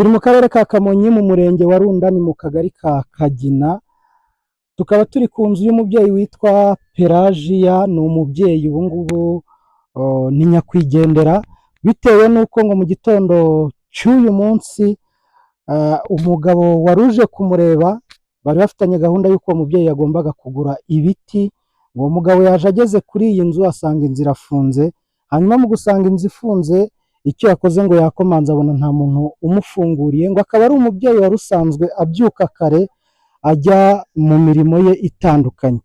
Turi mu karere ka Kamonyi mu murenge wa Runda ni mu kagari ka Kagina, tukaba turi ku nzu y'umubyeyi witwa Pelajiya. Ni umubyeyi ubu ngubu ni nyakwigendera, bitewe n'uko ngo mu gitondo cy'uyu munsi umugabo wari uje kumureba bari bafitanye gahunda y'uko uwo mubyeyi yagombaga kugura ibiti. Uwo mugabo yaje ageze kuri iyi nzu asanga inzu irafunze, hanyuma mu gusanga inzu ifunze icyo yakoze ngo yakomanze abona nta muntu umufunguriye, ngo akaba ari umubyeyi wari usanzwe abyuka kare ajya mu mirimo ye itandukanye.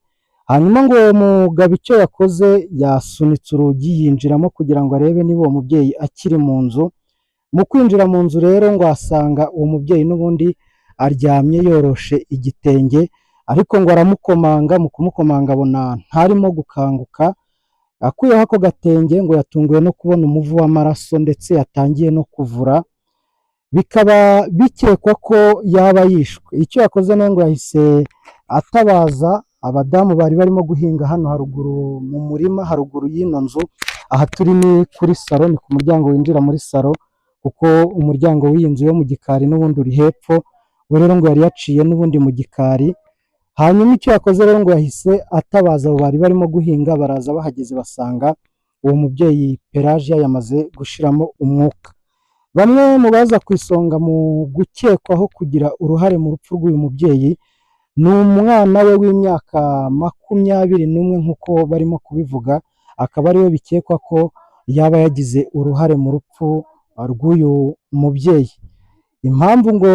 Hanyuma ngo uwo mugabo icyo yakoze yasunitse urugi yinjiramo kugira ngo arebe niba uwo mubyeyi akiri mu nzu. Mu kwinjira mu nzu rero ngo asanga uwo mubyeyi n'ubundi aryamye yoroshe igitenge, ariko ngo aramukomanga, mu kumukomanga abona ntarimo gukanguka. Akuyeho ako gatenge ngo yatunguwe no kubona umuvu w'amaraso ndetse yatangiye no kuvura, bikaba bikekwa ko yaba yishwe. Icyo yakoze nawe ngo yahise atabaza abadamu bari barimo guhinga hano haruguru mu murima haruguru y'ino nzu. Aha turi ni kuri salo, ni ku muryango winjira muri salo, kuko umuryango w'iyi nzu yo mu gikari n'ubundi uri hepfo, we rero ngo yari yaciye n'ubundi mu gikari. Hanyuma icyo yakoze rero ngo yahise atabaza abo bari barimo guhinga, baraza bahageze basanga uwo mubyeyi Pelajiya yamaze gushiramo umwuka. Bamwe mu baza ku isonga mu gukekwaho kugira uruhare mu rupfu rw'uyu mubyeyi ni umwana we w'imyaka 21 nk'uko barimo kubivuga, akaba ariwe bikekwa ko yaba yagize uruhare mu rupfu rw'uyu mubyeyi. Impamvu ngo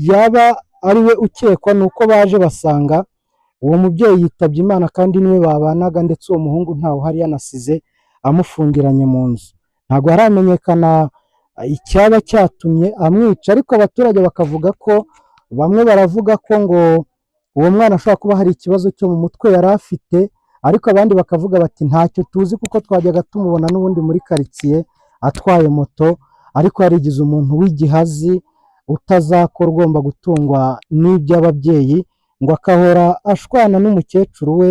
yaba ariwe ukekwa ni uko baje basanga uwo mubyeyi yitabye Imana kandi niwe babanaga, ndetse uwo muhungu ntawe uhari yanasize amufungiranye mu nzu. Ntabwo haramenyekana icyaba cyatumye amwica, ariko abaturage bakavuga ko bamwe baravuga ko ngo uwo mwana ashobora kuba hari ikibazo cyo mu mutwe yari afite, ariko abandi bakavuga bati ntacyo tuzi kuko twajyaga tumubona n'ubundi muri karitsiye atwaye moto, ariko yarigize umuntu w'igihazi utazakora ugomba gutungwa n'iby'ababyeyi, ngo akahora ashwana n'umukecuru we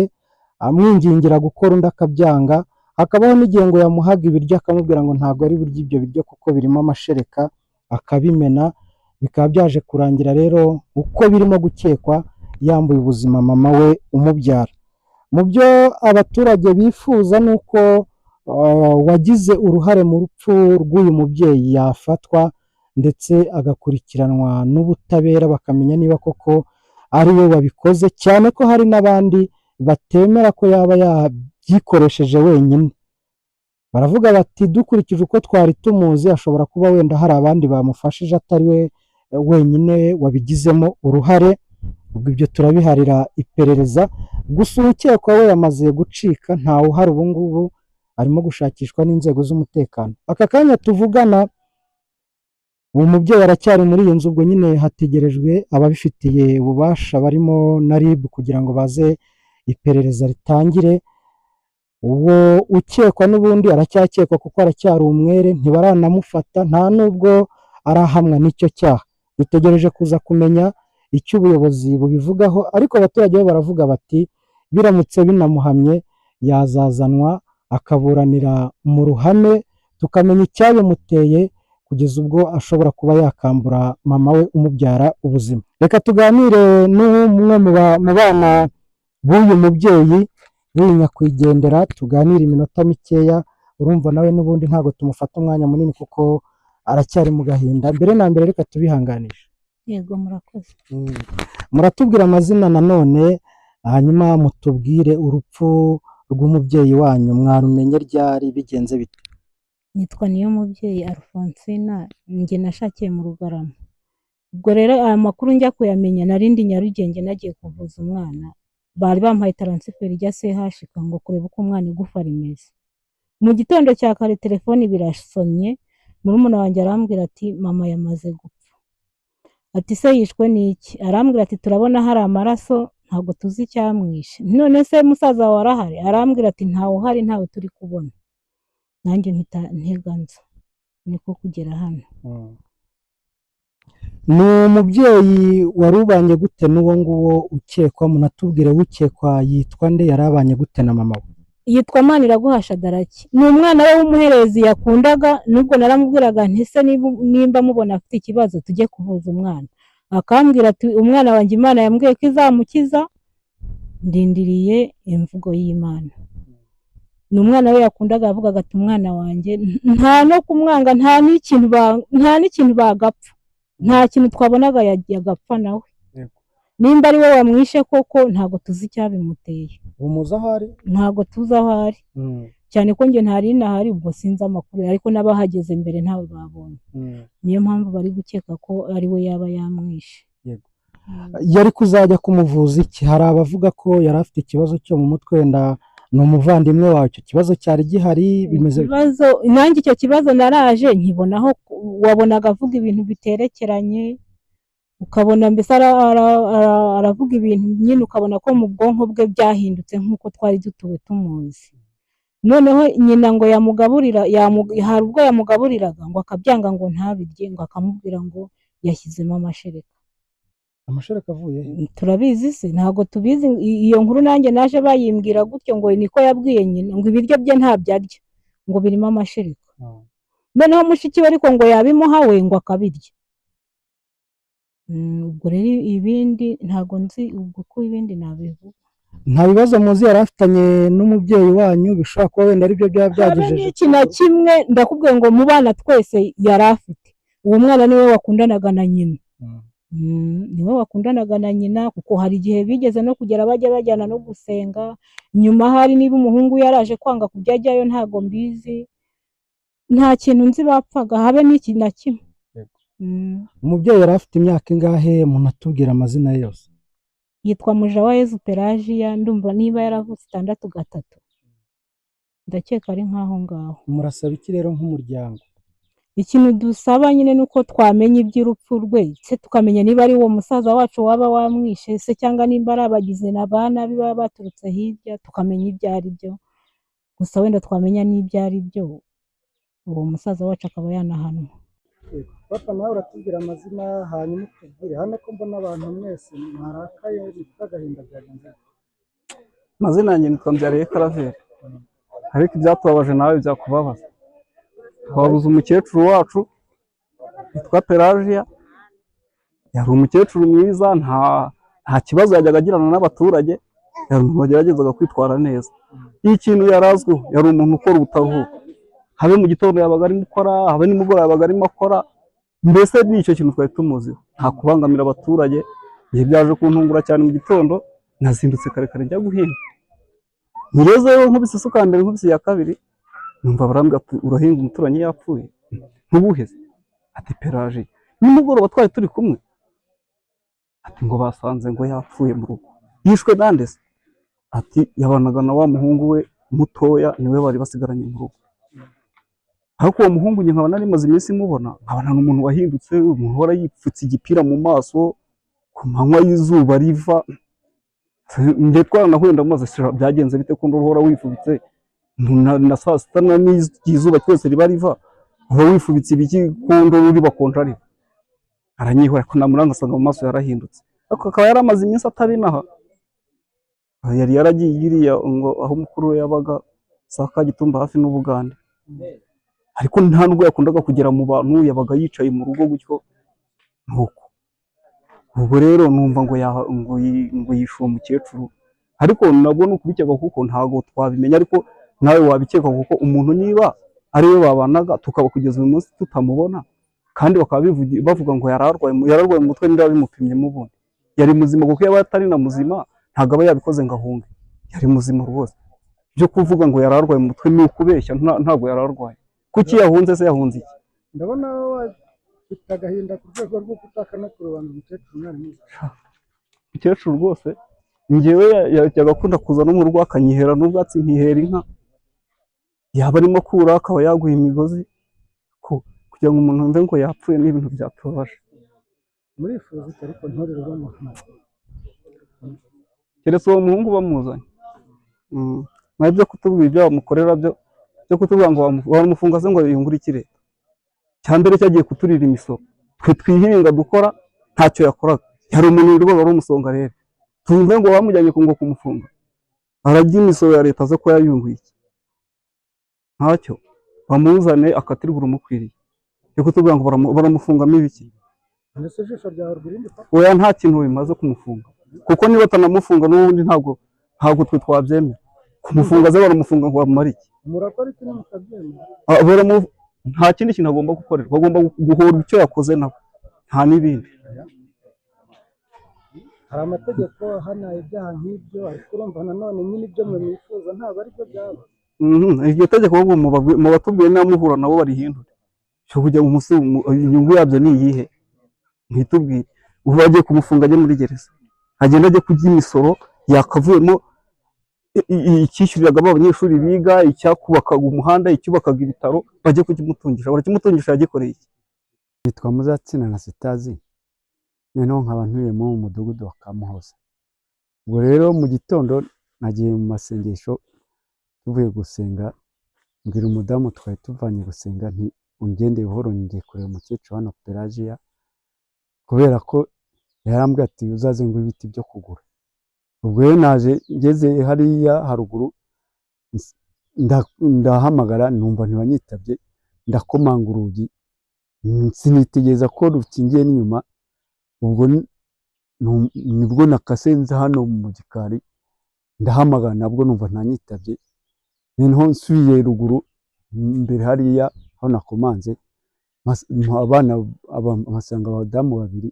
amwingingira gukora undi akabyanga. Hakabaho n'igihe ngo yamuhaga ibiryo akamubwira ngo ntabwo ari burya ibyo biryo kuko birimo amashereka, akabimena. Bikaba byaje kurangira rero uko birimo gukekwa yambuye ubuzima mama we umubyara. Mu byo abaturage bifuza ni uko wagize uruhare mu rupfu rw'uyu mubyeyi yafatwa ndetse agakurikiranwa n'ubutabera, bakamenya niba koko ari we wabikoze, cyane ko hari n'abandi batemera ko yaba yabyikoresheje wenyine. Baravuga bati dukurikije uko twari tumuzi ashobora kuba wenda hari abandi bamufashije atari we wenyine wabigizemo uruhare. Ubwo ibyo turabiharira iperereza, gusa ukekwa we yamaze gucika, ntawe uhari ubu ngubu, arimo gushakishwa n'inzego z'umutekano. Aka kanya tuvugana uwo mubyeyi aracyari muri iyi nzu, ubwo nyine hategerejwe ababifitiye ububasha barimo na RIB kugira ngo baze iperereza ritangire. Uwo ukekwa n'ubundi aracyakekwa kuko aracyari umwere, ntibaranamufata nta nubwo arahamwa n'icyo cyaha. Dutegereje kuza kumenya icyo ubuyobozi bubivugaho, ariko abaturage bo baravuga bati biramutse binamuhamye yazazanwa akaburanira mu ruhame, tukamenya icyabimuteye kugeza ubwo ashobora kuba yakambura mama we umubyara ubuzima. Reka tuganire n'umwe mu bana b'uyu mubyeyi w'uyu nyakwigendera, tuganire iminota mikeya. Urumva nawe n'ubundi ntabwo tumufata umwanya munini kuko aracyari mu gahinda. Mbere na mbere reka tubihanganisha. Yego murakoze. Muratubwira amazina nanone, hanyuma mutubwire urupfu rw'umubyeyi wanyu mwarumenye ryari, bigenze bite? Nitwa Niyomubyeyi Alphonsina, njye nashakiye mu Rugarama. Ubwo rero aya makuru njya kuyamenya narindi Nyarugenge nagiye kuvuza umwana, bari bampaye taransiferi ijya CHK ngo kureba uko umwana igufa rimeze. Mu gitondo cya kare telefoni birasonnye, murumuna wanjye arambwira ati mama yamaze gupfa. Ati se yishwe n'iki? Arambwira ati turabona hari amaraso ntabwo tuzi icyamwishe. None se musaza wawe arahari? Arambwira ati ntawe uhari, ntawe turi kubona. Nanjye mpita nteganza niko kugera hano. Ni umubyeyi wari ubanye gute n'uwo nguwo ukekwa? Munatubwire ukekwa yitwa nde, yari abanye gute na mama we? yitwa Maniraguha Shadaraki, ni umwana we w'umuherezi yakundaga, nubwo naramubwiraga nti ese nimba mubona afite ikibazo tujye kuvuza umwana, akambwira ati umwana wanjye Imana yambwiye ko izamukiza, ndindiriye imvugo y'Imana. Ni umwana we yakundaga, yavugaga ati umwana wanjye nta no kumwanga, nta n'ikintu bagapfa, nta kintu twabonaga yagapfa nawe, nimba ari we wamwishe koko ntabwo tuzi icyabimuteye, umuzi aho ari ntabwo tuzi aho ari, cyane ko njye ntari nahari, ubwo sinzi amakuru, ariko n'abahageze mbere ntawe babonye, niyo mpamvu bari gukeka ko ari we yaba yamwishe. yari kuzajya kumuvuza iki? Hari abavuga ko yari afite ikibazo cyo mu mutwe, wenda ni umuvandimwe wawe, icyo kibazo cyari gihari bimeze nanjye icyo kibazo naraje nkibonaho, wabonaga avuga ibintu biterekeranye, ukabona mbese aravuga ibintu nyine, ukabona ko mu bwonko bwe byahindutse nk'uko twari dutuwe tumuzi. Noneho nyina ngo yamugaburira, hari ubwo yamugaburiraga ngo akabyanga ngo ntabirye, ngo akamubwira ngo yashyizemo amashereka. Amashereka avuye he? Turabizi se? Ntabwo tubizi, iyo nkuru nanjye naje bayimbwira gutyo, ngo niko yabwiye nyina, ngo ibiryo bye ntabyo arya, ngo birimo amashereka. Noneho mushiki we ariko ngo yabimuha we ngo akabirya. Ubwo rero ibindi ntabwo nzi, ubwo ko ibindi nabivuga. Nta bibazo muzi yari afitanye n'umubyeyi wanyu bishobora kuba wenda aribyo byaba byagejeje? Iki na kimwe, ndakubwiye ngo mu bana twese yari afite, uwo mwana niwe wakundanaga na nyina, niwe wakundanaga na nyina, kuko hari igihe bigeze no kugera bajya bajyana no gusenga, nyuma hari niba umuhungu yaraje kwanga kujya ajyayo ntabwo mbizi, nta kintu nzi bapfaga habe n'iki na kimwe. Umubyeyi yari afite imyaka ingahe? Munatubwira amazina ye yose. Yitwa Mujawayezu Pelajiya, ndumva niba yaravutse 6/3, ndakeka ari nk'aho ngaho. Murasaba iki rero nk'umuryango? Ikintu dusaba nyine nuko twamenya iby'urupfu rwe, se tukamenya niba ari uwo musaza wacu waba wamwishe se, cyangwa nimba ari abagize n'abana be baba baturutse hirya, tukamenya ibyo ari byo, gusa wenda twamenya n'ibyo ari byo, uwo musaza wacu akaba yanahanwa. Papa nawe uratubwira amazina hanyuma utubwire, hano ko mbona abantu mwese mwarakaye bifite agahinda byagenze. Amazina yanjye nitwa Mbyariye Karaveri, ariko ibyatubabaje nawe byakubabaza. Twabuze umukecuru wacu witwa Pelajiya, yari umukecuru mwiza, nta kibazo yajyaga agirana n'abaturage, yari umuntu wageragezaga kwitwara neza. Iyo ikintu yari azwiho, yari umuntu ukora ubutaruhuka, habe mu gitondo yabaga arimo gukora, habe nimugoroba yabaga arimo akora, mbese n'icyo kintu twari tumuziho, nta kubangamira abaturage. Igihe byaje kuntungura cyane mu gitondo, nazindutse kare kare njya guhinga, ngezeyo nkubise isuka mbere, nkubise iya kabiri, numva barambwira ati urahinga umuturanyi yapfuye, ntubuheze? Ati Pelajiya. Nimugoroba twari turi kumwe, ati ngo basanze ngo yapfuye mu rugo. Yishwe nande se? Ati yabanaga na wa muhungu we mutoya, niwe bari basigaranye mu rugo. Ariko uwo muhungu njye nkaba nari maze iminsi mubona, nkabona n'umuntu wahindutse, umuntu uhora yipfutse igipira mu maso ku manywa y'izuba riva. Njye twaranahuye ndamubaza byagenze bite ko uhora wifubitse na saa sita n'izuba cyose riba riva, uba wifubitse ibiki kundo uri bakonja riva? Aranyihora, ko namuranga asanga mu maso yarahindutse, ariko akaba yaramaze iminsi atabinaha. Yari yaragiye iriya ngo aho mukuru we yabaga za Kagitumba hafi n'Ubugande, ariko nta nubwo yakundaga kugera mu bantu, yabaga yicaye mu rugo gutyo nuko. Ubwo rero numva ngo yishe uwo mukecuru, ariko nabwo ni ukubikeka kuko ntabwo twabimenya, ariko nawe wabikeka kuko umuntu niba ari we babanaga tukaba kugeza uyu munsi tutamubona, kandi bakaba bavuga ngo yararwaye mu mutwe, niba bimupimye mubundi yari muzima, kuko yaba atari na muzima ntabwo aba yabikoze ngo ahunge, yari muzima rwose. Byo kuvuga ngo yararwaye mu mutwe ni ukubeshya, ntabwo yararwaye. Kuki yahunze se? Yahunze iki? Ndabona ufite agahinda ku rwego rwo kutaka no kurobanura umukecuru mwari muzi. Umukecuru rwose njyewe yajyaga akunda kuza no mu rugo akanyihera n'ubwatsi, nkihera inka, yaba arimo kura akaba yaguha imigozi, kugira ngo umuntu yumve ngo yapfuye ni ibintu byatubabaje. Murifuza iki ariko ntorero bamufana? Keretse uwo muhungu bamuzanye, nawe byo kutubwira ibyo bamukorera byo kutubwira ngo wamufunga se ngo yungure iki leta? Cya mbere cyagiye kuturira imisoro, twe twihinga dukora ntacyo yakoraga, yari umuntu wari umusonga rero, tumve ngo bamujyanye ngo kumufunga. ararya imisoro ya leta zo ko yayunguye iki? Ntacyo, bamuzane akatirwa urumukwiriye, cyo kutubwira ngo baramufungamo ibiki? mbese ijisho ryawe rwirinde papa Oya, nta kintu bimaze kumufunga, kuko niba batanamufunga n'ubundi ntabwo twe twabyemera. Kumufunga ze baramufunga ngo bamare iki? murakora iki mukabyemera Nta kindi kintu agomba gukorerwa, agomba guhora icyo yakoze nawe, nta n'ibindi. hari amategeko ahana ibyaha nk'ibyo ariko urumva nanone nyine ibyo mwe mwifuza ntabwo aribyo byaba iryo tegeko ahubwo mu batubwiye n'amuhura nabo barihindura, cyo kujya inyungu yabyo ni iyihe? Ntitubwire. Ubu bagiye kumufunga ajye muri gereza, agenda ajye kurya imisoro yakavuyemo, icyishyuriragamo abanyeshuri biga, icyakubakaga umuhanda, icyubakaga ibitaro, bajye kukimutungisha. Barakimutungisha yagikoreye iki? Nitwa Muzatsina Anastase, noneho nkaba ntuye mu mudugudu wa Kamuhoza. Ubwo rero mu gitondo nagiye mu masengesho tuvuye gusenga, mbwira umudamu twari tuvanye gusenga nti ungendeye buhoro ngiye kureba umukecuru hano Pelagia, kubera ko yarambwiye ati uzaze ngo ibiti byo kugura. Ubwo rero naje ngeze hariya haruguru ndahamagara numva ntibanyitabye, ndakomanga urugi sinitegereza ko rukingiye n'inyuma. Ubwo nibwo nakase nza hano mu gikari ndahamagara nabwo numva ntanyitabye, noneho nsubiye ruguru imbere hariya aho nakomanze abana mpasanga abadamu babiri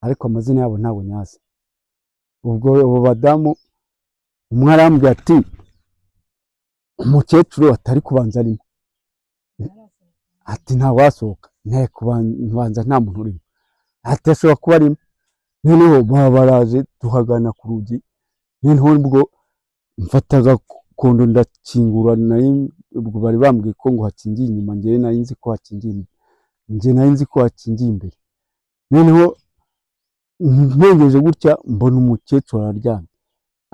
ariko amazina yabo ntabwo nyazi. Ubwo abo badamu umwe arambwira ati umukecuru atari kubanza arimo, ati ntawasohoka, nteye kubanza nta muntu urimo, ati ashobora kuba arimo. Noneho baraje tuhagana ku rugi, noneho ubwo mfata agakondo ndakingura, ubwo bari bambwiye ko ngo hakingiye inyuma, njyewe nari nzi ko hakingiye imbere. Noneho ntegereje gutya mbona umukecuru araryamye,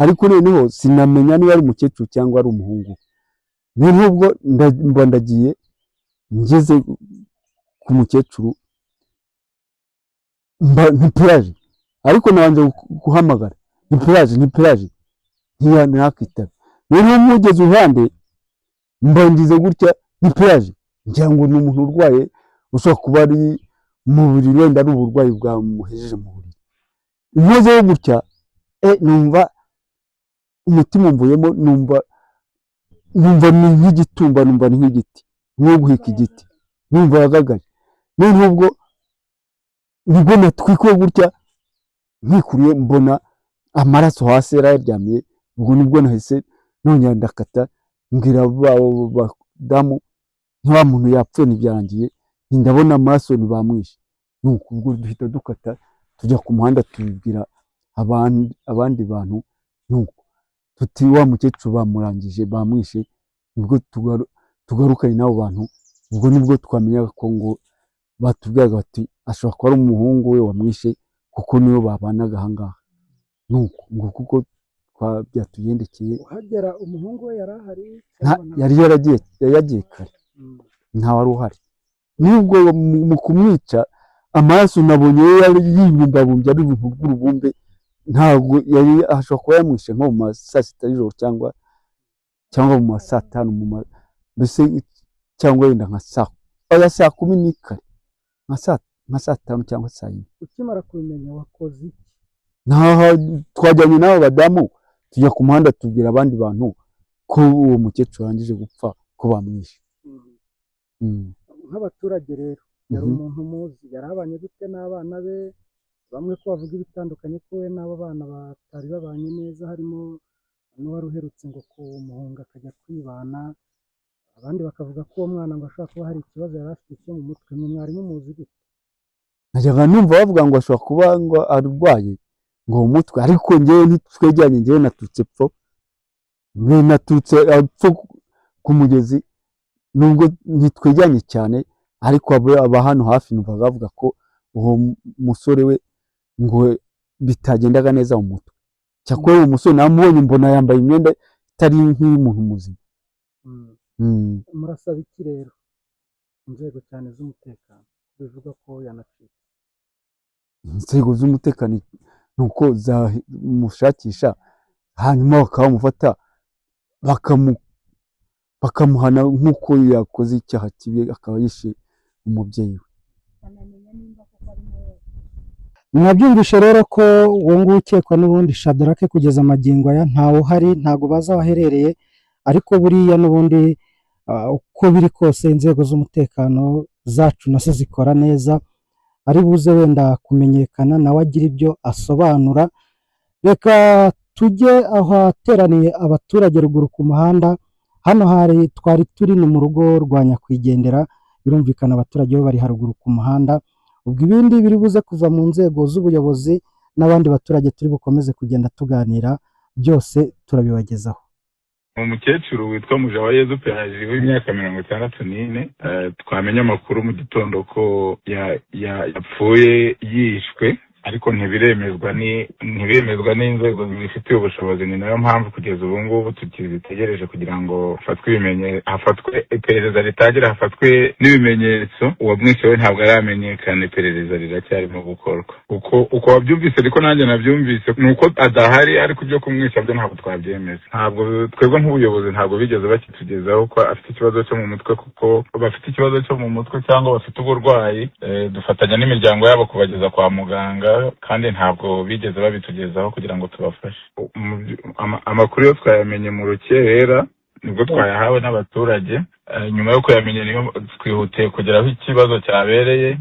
ariko noneho sinamenya niba ari umukecuru cyangwa ari umuhungu. Noneho ubwo mba ndagiye ngeze ku mukecuru ntipiraje, ariko nabanje guhamagara ntipiraje ntiyakitaba. Noneho mugeze iruhande mba ngize gutya ntipiraje, ngira ngo ni umuntu urwaye ushobora kuba ari mu buriri, wenda ari uburwayi bwamuhejeje mu buriri. Nkozeho gutya numva umutima umvuyemo, numva ni nk'igitumba, numva ni nk'igiti, nko guhika igiti, numva yagagaye. Noneho ubwo nibwo natwikuye gutya nkikuriye mbona amaraso hasi yarayaryamiye. Ubwo nibwo nahise nongera ndakata mbwira abadamu nka wa muntu yapfuye ntibyarangiye, ndabona amaraso ntibamwishe. Nuko ubwo duhita dukata tujya ku muhanda tubibwira abandi bantu, nuko tuti wa mukecuru bamurangije bamwishe. Nibwo tugarukanye n'abo bantu, ubwo nibwo twamenyaga ko ngo batubwiraga bati ashobora kuba ari umuhungu we wamwishe kuko niwe babanaga aha ngaha. Nuko ngo kuko byatugendekeye. uhagera umuhungu we yari ahari yari yagiye kare, nta wari uhari. Nubwo mu kumwica amaraso nabonye yari yibumbabumbye ari ibintu bw'urubumbe, ntabwo yari ashobora kuba yamwishe nko mu ma saa sita y'ijoro cyangwa mu ma saa tanu, mbese cyangwa wenda nka saa kumi n'ikare, nka saa tanu cyangwa saa yine. ukimara kubimenya wakoze iki? Twajyanye n'abo badamu tujya ku muhanda tubwira abandi bantu ko uwo mukecuru arangije gupfa, ko bamwishe. Nk'abaturage rero yari umuntu muzi, yari abanye gute n'abana be? Bamwe ko bavuga ibitandukanye ko we n'abo bana batari babanye neza, harimo n'uwari uherutse ngo kumuhunga akajya kwibana, abandi bakavuga ko uwo mwana ngo ashobora kuba hari ikibazo yari afite cyo mu mutwe. mwe mwari mumuzi gute? najyaga numva bavuga ngo ashobora kuba ngo arwaye ngo mu mutwe, ariko njyewe ntitwegeranye, njyewe naturutse epfo ku mugezi, nubwo ntitwegeranye cyane, ariko aba hano hafi numvaga bavuga ko uwo musore we ngo bitagendaga neza mu mutwe. Cyakora uwo musore namubonye mbona yambaye imyenda itari nk'iy'umuntu muzima. Murasaba iki rero inzego cyane z'umutekano bivuga ko yanacitse? Inzego z'umutekano ni uko zamushakisha hanyuma bakamufata bakamuhana nk'uko yakoze icyaha kibi akaba yishe umubyeyi we. Mwabyumvishe rero ko uwo nguwo ukekwa n'ubundi Shadrake kugeza amagingo aya ntawe uhari, ntago bazi aho aherereye, ariko buriya n'ubundi uko biri kose inzego z'umutekano zacu nazo zikora neza, ari buze wenda kumenyekana nawe agira ibyo asobanura. Reka tujye aho hateraniye abaturage ruguru ku muhanda. Hano twari turi ni mu rugo rwa nyakwigendera, birumvikana abaturage bo bari haruguru ku muhanda. Ubwo ibindi biri buze kuva mu nzego z'ubuyobozi n'abandi baturage turi bukomeze kugenda tuganira, byose turabibagezaho. Umukecuru witwa Mujawayezu Pelagie w'imyaka 64, twamenye amakuru mu gitondo ko yapfuye yishwe, ariko ntibiremezwa n'inzego zibifitiye ubushobozi. Ni nayo mpamvu kugeza ubu ngubu tukizitegereje kugira ngo hafatwe iperereza ritangira, hafatwe n'ibimenyetso. Uwamwishe we ntabwo aramenyekana, iperereza riracyarimo gukorwa. Uko wabyumvise ariko nanjye nabyumvise, nuko adahari, ariko ibyo kumwisha byo ntabwo twabyemeza. Ntabwo twebwe nk'ubuyobozi ntabwo bigeze bakitugezaho ko afite ikibazo cyo mu mutwe, kuko bafite ikibazo cyo mu mutwe cyangwa bafite uburwayi, dufatanya n'imiryango yabo kubageza kwa muganga, kandi ntabwo bigeze babitugezaho kugira ngo tubafashe. Amakuru yo twayamenye mu rukerera, nibwo twayahawe n'abaturage. Nyuma yo kuyamenya niyo twihutiye kugera aho ikibazo cyabereye.